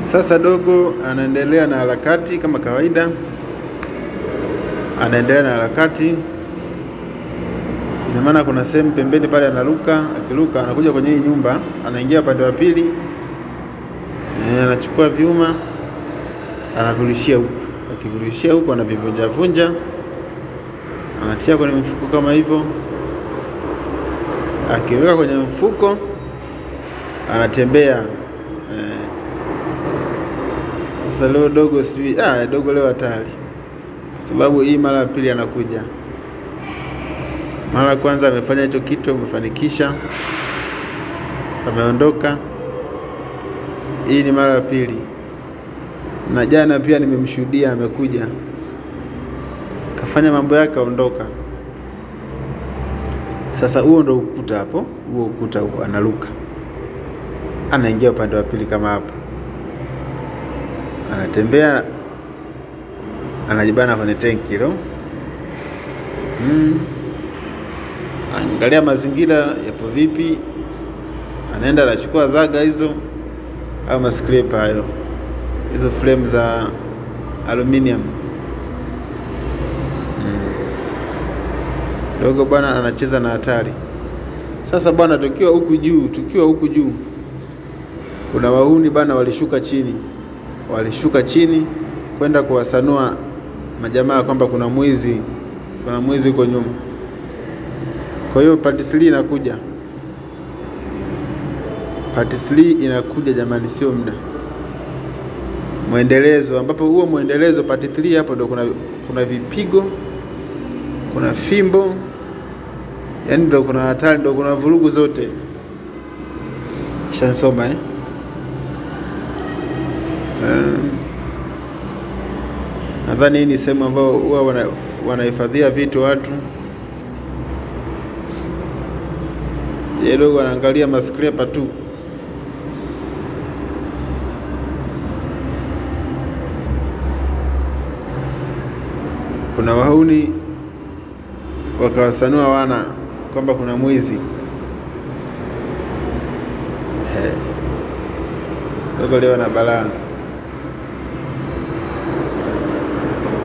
Sasa dogo anaendelea na harakati kama kawaida, anaendelea na harakati. Ina maana kuna sehemu pembeni pale anaruka, akiruka anakuja kwenye hii nyumba, anaingia upande wa pili, anachukua vyuma, anavirushia huko. Akivirushia huko anavivunja vunja, anatia kwenye mfuko kama hivyo. Akiweka kwenye mfuko anatembea. Sasa leo dogo dogo leo hatari, sababu hii mara ya pili anakuja. Mara kwanza amefanya hicho kitu, amefanikisha, ameondoka. Hii ni mara ya pili, na jana pia nimemshuhudia amekuja, kafanya mambo yake, aondoka. Sasa huo ndo ukuta hapo, huo ukuta huo, anaruka, anaingia upande wa pili kama hapo, anatembea, anajibana kwenye tenki hilo. Angalia mazingira yapo vipi, anaenda anachukua zaga hizo au maskrepa hayo, hizo frame za aluminium. Dogo bwana anacheza na hatari. Sasa bwana, tukiwa huku juu kuna wahuni bwana walishuka chini kwenda kuwasanua majamaa kwamba kuna mwizi huko nyuma. Kwa hiyo part 3 inakuja. Part 3 inakuja jamani, sio muda. Muendelezo, ambapo huo muendelezo part 3 hapo ndo kuna vipigo, kuna fimbo, yaani ndo kuna hatari, ndo kuna vurugu zote. Shansoma nadhani hii ni sehemu ambao huwa wanahifadhia vitu watu. Dogo anaangalia maskrepa tu. Kuna wahuni wakawasanua wana kwamba kuna mwizi. Dogo leo na balaa.